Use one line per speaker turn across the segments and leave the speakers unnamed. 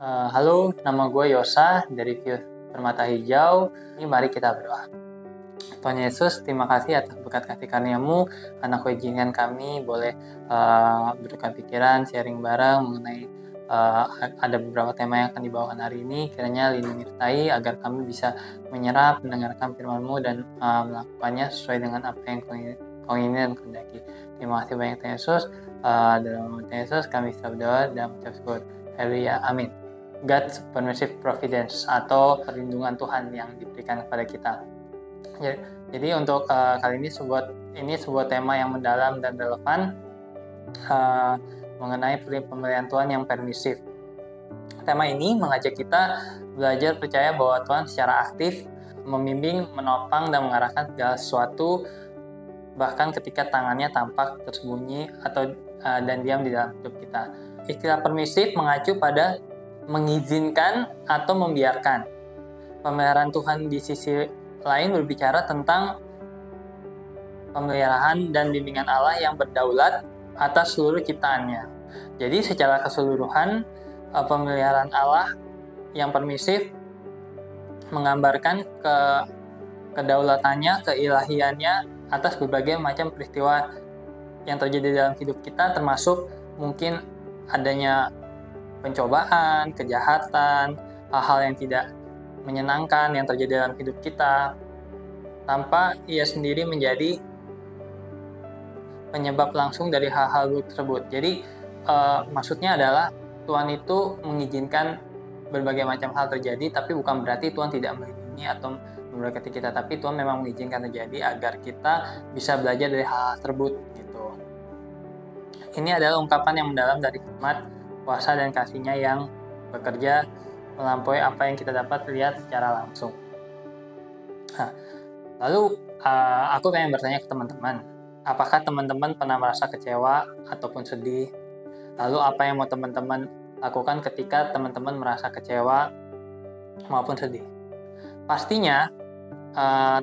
Halo, nama gue Yosa dari View Permata Hijau. Ini mari kita berdoa. Tuhan Yesus, terima kasih atas berkat kasih karunia-Mu. Karena Kau izinkan kami boleh bertukar pikiran, sharing bareng mengenai ada beberapa tema yang akan dibawakan hari ini. Kiranya lindungi sertai agar kami bisa menyerap, mendengarkan firman-Mu dan melakukannya sesuai dengan apa yang Kau ingin dan kehendaki. Terima kasih banyak Tuhan Yesus. Dalam nama Tuhan Yesus kami bisa berdoa dan mengucap syukur. Haleluya, amin. God's permissive providence atau perlindungan Tuhan yang diberikan kepada kita. Jadi untuk kali ini sebuah tema yang mendalam dan relevan mengenai pemeliharaan Tuhan yang permisif. Tema ini mengajak kita belajar percaya bahwa Tuhan secara aktif membimbing, menopang, dan mengarahkan segala sesuatu, bahkan ketika tangannya tampak tersembunyi dan diam di dalam hidup kita. Istilah permisif mengacu pada mengizinkan atau membiarkan. Pemeliharaan Tuhan di sisi lain berbicara tentang pemeliharaan dan bimbingan Allah yang berdaulat atas seluruh ciptaannya. Jadi secara keseluruhan, pemeliharaan Allah yang permisif menggambarkan kedaulatannya, keilahiannya atas berbagai macam peristiwa yang terjadi dalam hidup kita, termasuk mungkin adanya pencobaan, kejahatan, hal-hal yang tidak menyenangkan yang terjadi dalam hidup kita, tanpa Ia sendiri menjadi penyebab langsung dari hal-hal tersebut. Jadi maksudnya adalah Tuhan itu mengizinkan berbagai macam hal terjadi, tapi bukan berarti Tuhan tidak melindungi atau memberkati kita, tapi Tuhan memang mengizinkan terjadi agar kita bisa belajar dari hal tersebut gitu. Ini adalah ungkapan yang mendalam dari hikmat, kuasa dan kasih-Nya yang bekerja melampaui apa yang kita dapat lihat secara langsung. Lalu aku pengen bertanya ke teman-teman, apakah teman-teman pernah merasa kecewa ataupun sedih? Lalu apa yang mau teman-teman lakukan ketika teman-teman merasa kecewa maupun sedih? Pastinya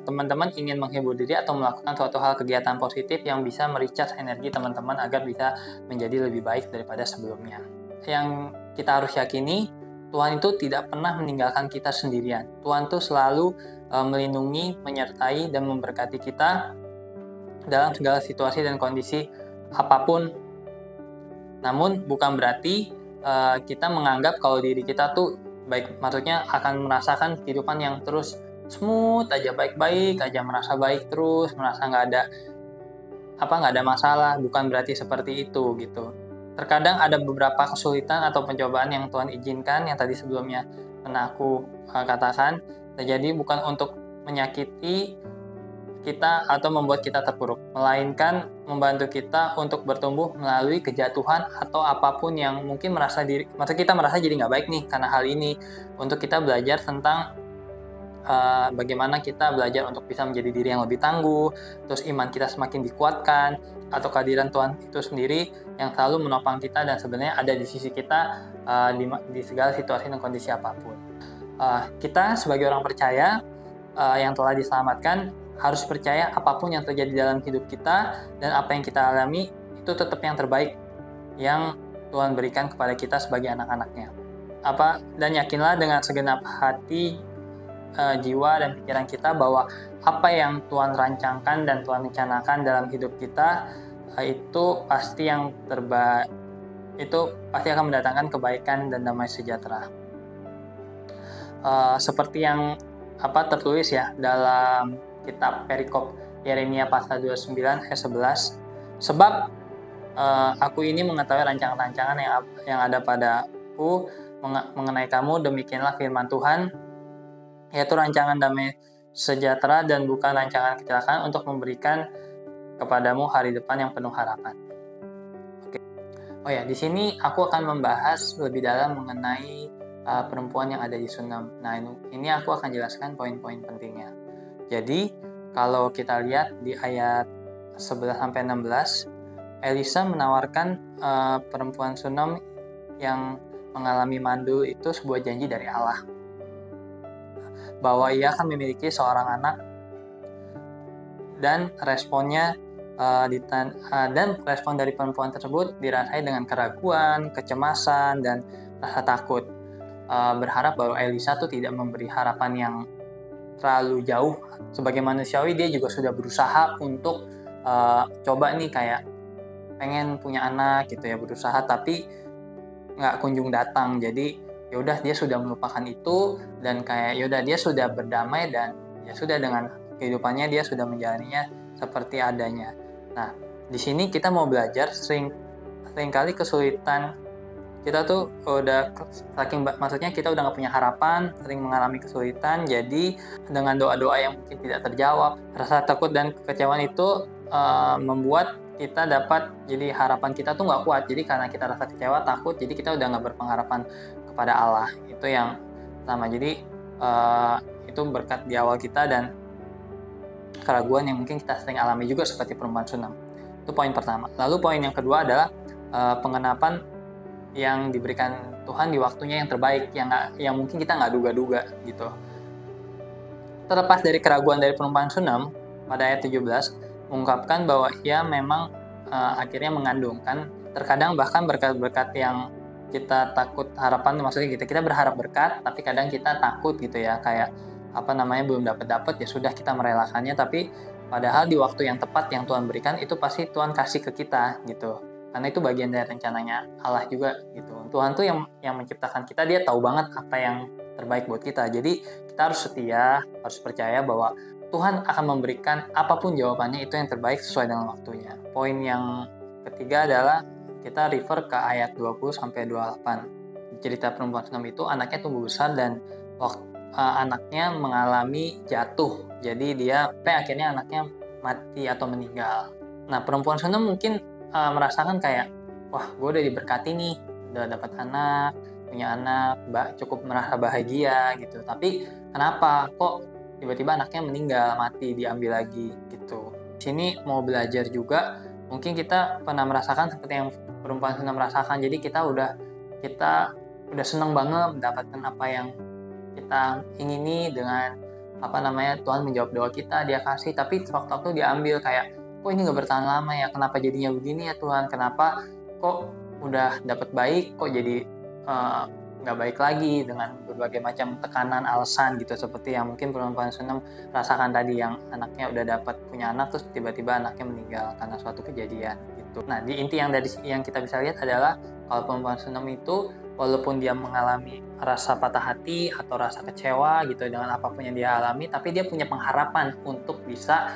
teman-teman ingin menghibur diri atau melakukan suatu hal kegiatan positif yang bisa merecharge energi teman-teman agar bisa menjadi lebih baik daripada sebelumnya. Yang kita harus yakini, Tuhan itu tidak pernah meninggalkan kita sendirian. Tuhan itu selalu melindungi, menyertai, dan memberkati kita dalam segala situasi dan kondisi apapun. Namun bukan berarti kita menganggap kalau diri kita tuh baik, maksudnya akan merasakan kehidupan yang terus smooth aja, baik-baik aja, merasa baik terus, merasa nggak ada masalah. Bukan berarti seperti itu gitu. Terkadang ada beberapa kesulitan atau pencobaan yang Tuhan izinkan, yang tadi sebelumnya pernah aku katakan, terjadi bukan untuk menyakiti kita atau membuat kita terpuruk, melainkan membantu kita untuk bertumbuh melalui kejatuhan atau apapun yang mungkin kita merasa jadi nggak baik nih karena hal ini, untuk kita belajar tentang bagaimana kita belajar untuk bisa menjadi diri yang lebih tangguh, terus iman kita semakin dikuatkan, atau kehadiran Tuhan itu sendiri yang selalu menopang kita dan sebenarnya ada di sisi kita di segala situasi dan kondisi apapun. Kita sebagai orang percaya yang telah diselamatkan harus percaya apapun yang terjadi dalam hidup kita dan apa yang kita alami itu tetap yang terbaik yang Tuhan berikan kepada kita sebagai anak-anaknya. Dan yakinlah dengan segenap hati, jiwa dan pikiran kita bahwa apa yang Tuhan rancangkan dan Tuhan rencanakan dalam hidup kita itu pasti yang terbaik, itu pasti akan mendatangkan kebaikan dan damai sejahtera. Seperti yang tertulis ya dalam kitab perikop Yeremia pasal 29 ayat 11, sebab aku ini mengetahui rancangan-rancangan yang ada padaku mengenai kamu, demikianlah firman Tuhan, yaitu rancangan damai sejahtera dan bukan rancangan kecelakaan, untuk memberikan kepadamu hari depan yang penuh harapan. Oke. Oh ya, di sini aku akan membahas lebih dalam mengenai perempuan yang ada di Sunem. Nah, ini aku akan jelaskan poin-poin pentingnya. Jadi, kalau kita lihat di ayat 11-16, Elisa menawarkan perempuan Sunem yang mengalami mandul itu sebuah janji dari Allah, bahwa ia akan memiliki seorang anak, dan respon dari perempuan tersebut dirasai dengan keraguan, kecemasan, dan rasa takut. berharap bahwa Elisa tuh tidak memberi harapan yang terlalu jauh. Sebagai manusiawi dia juga sudah berusaha untuk coba nih kayak pengen punya anak gitu ya, berusaha tapi nggak kunjung datang. Jadi yaudah dia sudah melupakan itu dan kayak yaudah dia sudah berdamai dan ya sudah dengan kehidupannya dia sudah menjalaninya seperti adanya. Nah di sini kita mau belajar seringkali kesulitan kita tuh maksudnya kita udah nggak punya harapan, sering mengalami kesulitan, jadi dengan doa-doa yang mungkin tidak terjawab, rasa takut dan kekecewaan itu membuat kita jadi harapan kita tuh nggak kuat. Jadi karena kita rasa kecewa, takut, jadi kita udah nggak berpengharapan kepada Allah. Itu yang pertama. Jadi itu berkat di awal kita dan keraguan yang mungkin kita sering alami juga seperti perempuan Sunam. Itu poin pertama. Lalu poin yang kedua adalah pengenapan yang diberikan Tuhan di waktunya yang terbaik, yang mungkin kita nggak duga-duga gitu. Terlepas dari keraguan dari perempuan Sunam, pada ayat 17 mengungkapkan bahwa ia memang akhirnya mengandung kan. Terkadang bahkan berkat-berkat yang kita takut harapan, maksudnya kita berharap berkat tapi kadang kita takut gitu ya, kayak belum dapat ya sudah kita merelakannya, tapi padahal di waktu yang tepat yang Tuhan berikan itu pasti Tuhan kasih ke kita gitu, karena itu bagian dari rencananya Allah juga gitu. Tuhan tuh yang menciptakan kita, dia tahu banget apa yang terbaik buat kita. Jadi kita harus setia, harus percaya bahwa Tuhan akan memberikan apapun jawabannya itu yang terbaik sesuai dengan waktunya. Poin yang ketiga adalah kita refer ke ayat 20-28. Cerita perempuan Sunam itu anaknya tumbuh besar dan anaknya mengalami jatuh. Jadi dia akhirnya anaknya mati atau meninggal. Nah perempuan Sunam mungkin merasakan kayak, wah gue udah diberkati nih, udah dapat anak, punya anak, cukup merasa bahagia gitu. Tapi kenapa kok tiba-tiba anaknya meninggal, mati, diambil lagi gitu. Di sini mau belajar juga, mungkin kita pernah merasakan seperti yang perempuan Sunam merasakan. Jadi kita udah senang banget mendapatkan apa yang kita ingini dengan Tuhan menjawab doa kita, dia kasih, tapi waktu diambil kayak, kok ini nggak bertahan lama ya, kenapa jadinya begini ya Tuhan, kenapa kok udah dapat baik kok jadi nggak baik lagi, dengan berbagai macam tekanan, alasan gitu, seperti yang mungkin perempuan Sunam rasakan tadi, yang anaknya udah dapat punya anak terus tiba-tiba anaknya meninggal karena suatu kejadian gitu. Nah di inti yang kita bisa lihat adalah kalau perempuan Sunam itu walaupun dia mengalami rasa patah hati atau rasa kecewa gitu dengan apapun yang dia alami, tapi dia punya pengharapan untuk bisa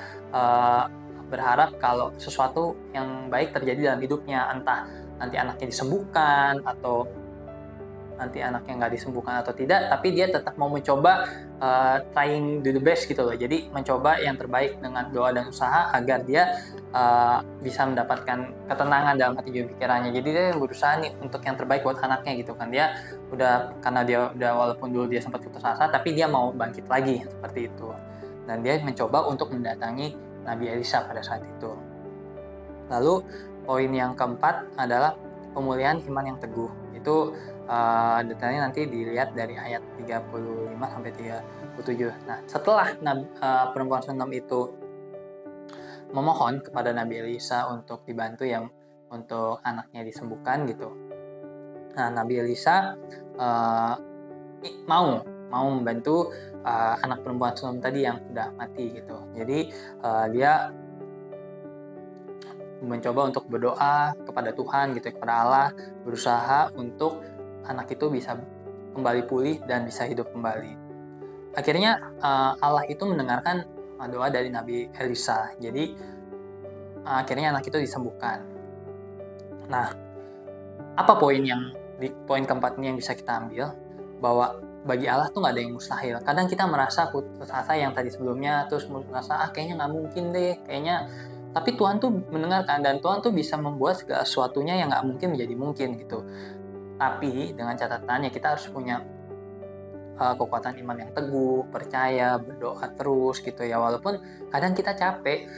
berharap kalau sesuatu yang baik terjadi dalam hidupnya, entah nanti anaknya disembuhkan atau nanti anaknya nggak disembuhkan atau tidak, tapi dia tetap mau mencoba trying do the best gitu loh. Jadi mencoba yang terbaik dengan doa dan usaha agar dia bisa mendapatkan ketenangan dalam hati dan pikirannya. Jadi dia berusaha nih untuk yang terbaik buat anaknya gitu kan. Dia karena dia udah walaupun dulu dia sempat putus asa, tapi dia mau bangkit lagi seperti itu. Dan dia mencoba untuk mendatangi Nabi Elisa pada saat itu. Lalu poin yang keempat adalah pemulihan iman yang teguh. Itu detailnya nanti dilihat dari ayat 35-37. Nah, setelah perempuan Sunam itu memohon kepada Nabi Elisa untuk dibantu untuk anaknya disembuhkan gitu. Nah, Nabi Elisa mau membantu anak perempuan Sunam tadi yang sudah mati gitu. Jadi dia mencoba untuk berdoa kepada Tuhan gitu, kepada Allah, berusaha untuk anak itu bisa kembali pulih dan bisa hidup kembali. Akhirnya Allah itu mendengarkan doa dari Nabi Elisa. Jadi akhirnya anak itu disembuhkan. Nah, apa poin keempat ini yang bisa kita ambil? Bahwa bagi Allah tuh nggak ada yang mustahil. Kadang kita merasa putus asa yang tadi sebelumnya, terus merasa kayaknya nggak mungkin deh, tapi Tuhan tuh mendengarkan, dan Tuhan tuh bisa membuat segala sesuatunya yang nggak mungkin menjadi mungkin gitu. Tapi dengan catatannya kita harus punya kekuatan iman yang teguh, percaya, berdoa terus gitu ya. Walaupun kadang kita capek.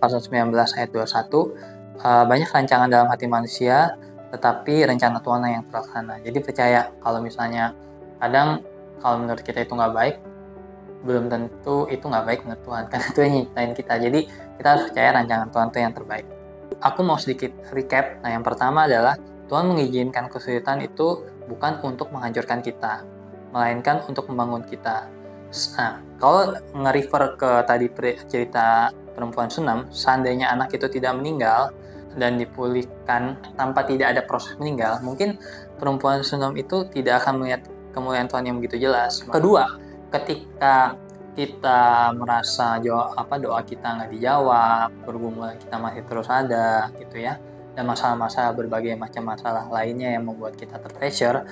Pasal 19 ayat 21, banyak rancangan dalam hati manusia, tetapi rencana Tuhan yang terlaksana. Jadi percaya kalau misalnya kadang kalau menurut kita itu nggak baik, belum tentu itu nggak baik menurut Tuhan, karena itu yang nyiptain kita. Jadi kita harus percaya rancangan Tuhan itu yang terbaik. Aku mau sedikit recap. Nah, yang pertama adalah Tuhan mengizinkan kesulitan itu bukan untuk menghancurkan kita, melainkan untuk membangun kita. Nah, kalau nge-refer ke tadi cerita perempuan Sunem, seandainya anak itu tidak meninggal dan dipulihkan tanpa tidak ada proses meninggal, mungkin perempuan Sunem itu tidak akan melihat kemuliaan Tuhan yang begitu jelas. Kedua, ketika kita merasa doa kita nggak dijawab, pergumulan kita masih terus ada, gitu ya, dan masalah-masalah berbagai macam masalah lainnya yang membuat kita terpressure,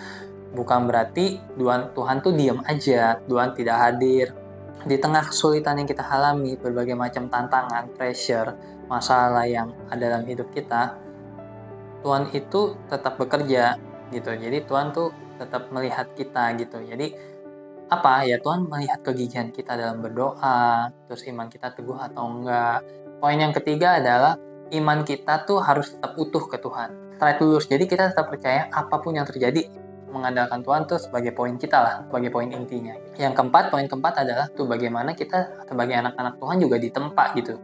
bukan berarti Tuhan tuh diam aja, Tuhan tidak hadir. Di tengah kesulitan yang kita alami, berbagai macam tantangan, pressure, masalah yang ada dalam hidup kita, Tuhan itu tetap bekerja gitu. Jadi Tuhan tuh tetap melihat kita gitu. Jadi apa ya, Tuhan melihat kegigihan kita dalam berdoa, terus iman kita teguh atau enggak. Poin yang ketiga adalah iman kita tuh harus tetap utuh ke Tuhan, straight lurus. Jadi kita tetap percaya apapun yang terjadi, mengandalkan Tuhan tuh sebagai poin kita lah, sebagai poin intinya. Yang keempat, poin keempat adalah tuh bagaimana kita sebagai anak-anak Tuhan juga ditempa gitu,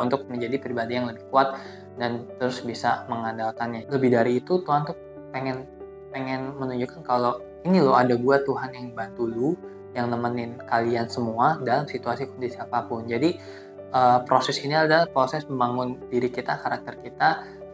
untuk menjadi pribadi yang lebih kuat dan terus bisa mengandalkannya. Lebih dari itu, Tuhan tuh pengen menunjukkan kalau ini loh, ada gua Tuhan yang bantu lu, yang nemenin kalian semua dalam situasi kondisi apapun. Jadi proses ini adalah proses membangun diri kita, karakter kita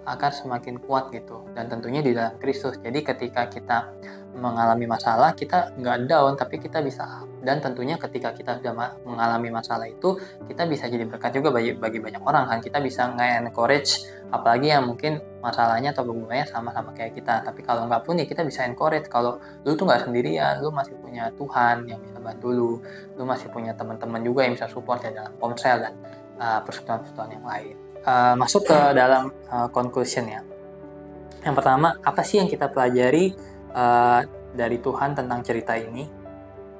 agar semakin kuat gitu, dan tentunya di dalam Kristus. Jadi ketika kita mengalami masalah, kita nggak down, tapi kita bisa up. Dan tentunya ketika kita sudah mengalami masalah itu, kita bisa jadi berkat juga bagi banyak orang kan. Kita bisa nge-encourage, apalagi yang mungkin masalahnya atau hubungannya sama-sama kayak kita. Tapi kalau nggak pun ya kita bisa encourage kalau lu tuh nggak sendirian, lu masih punya Tuhan yang bisa bantu lu masih punya teman-teman juga yang bisa support ya dalam ponsel dan persekutuan-persekutuan yang lain. Masuk ke dalam conclusion ya. Yang pertama, apa sih yang kita pelajari dari Tuhan tentang cerita ini?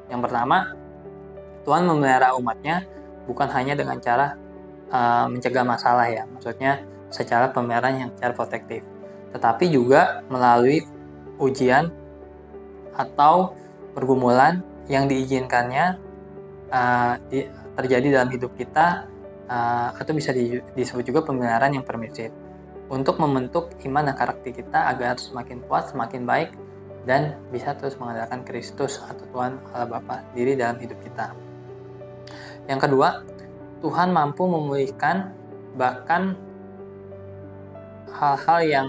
Yang pertama, Tuhan memelihara umatnya bukan hanya dengan cara mencegah masalah ya, maksudnya secara pemeliharaan yang secara protektif, tetapi juga melalui ujian atau pergumulan yang diizinkannya terjadi dalam hidup kita, atau bisa disebut juga pemeliharaan yang permisif, untuk membentuk iman dan karakter kita agar semakin kuat, semakin baik, dan bisa terus mengandalkan Kristus atau Tuhan Allah Bapa sendiri dalam hidup kita. Yang kedua, Tuhan mampu memulihkan bahkan hal-hal yang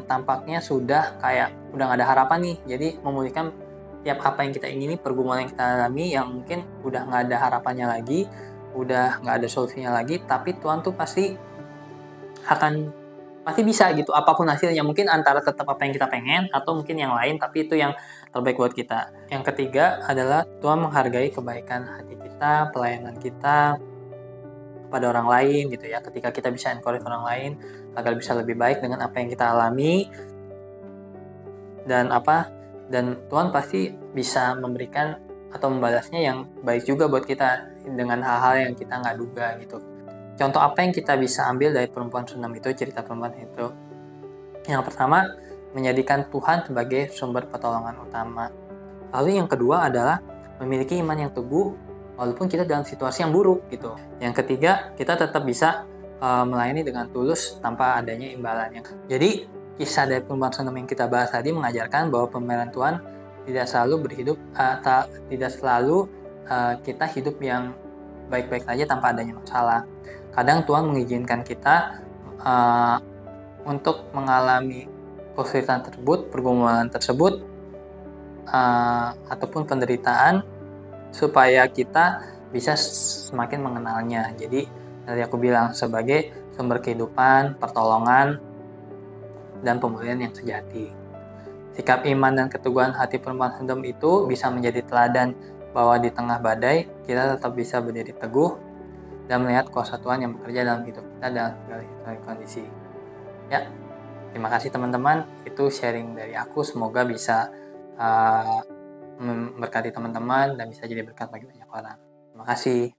tampaknya sudah nggak ada harapan nih. Jadi memulihkan tiap apa yang kita ingini, pergumulan yang kita alami yang mungkin udah nggak ada harapannya lagi, udah nggak ada solusinya lagi, tapi Tuhan tuh pasti bisa gitu, apapun hasilnya. Mungkin antara tetap apa yang kita pengen atau mungkin yang lain, tapi itu yang terbaik buat kita. Yang ketiga adalah Tuhan menghargai kebaikan hati kita, pelayanan kita pada orang lain gitu ya. Ketika kita bisa encourage orang lain agar bisa lebih baik dengan apa yang kita alami, dan Tuhan pasti bisa memberikan atau membalasnya yang baik juga buat kita dengan hal-hal yang kita nggak duga gitu. Contoh apa yang kita bisa ambil dari perempuan Sunem itu, cerita perempuan itu? Yang pertama, menjadikan Tuhan sebagai sumber pertolongan utama. Lalu yang kedua adalah memiliki iman yang teguh walaupun kita dalam situasi yang buruk gitu. Yang ketiga, kita tetap bisa melayani dengan tulus tanpa adanya imbalannya. Jadi kisah dari perempuan Sunem yang kita bahas tadi mengajarkan bahwa pemeliharaan Tuhan tidak selalu kita hidup yang baik-baik saja tanpa adanya masalah. Kadang Tuhan mengizinkan kita untuk mengalami kesulitan tersebut, pergumulan tersebut, ataupun penderitaan, supaya kita bisa semakin mengenalnya. Jadi tadi aku bilang sebagai sumber kehidupan, pertolongan, dan pemulihan yang sejati. Sikap iman dan keteguhan hati perempuan Sunem itu bisa menjadi teladan bahwa di tengah badai kita tetap bisa berdiri teguh dan melihat kuasa Tuhan yang bekerja dalam hidup kita dalam segala kondisi. Ya, terima kasih teman-teman. Itu sharing dari aku. Semoga bisa memberkati teman-teman dan bisa jadi berkat bagi banyak orang. Terima kasih.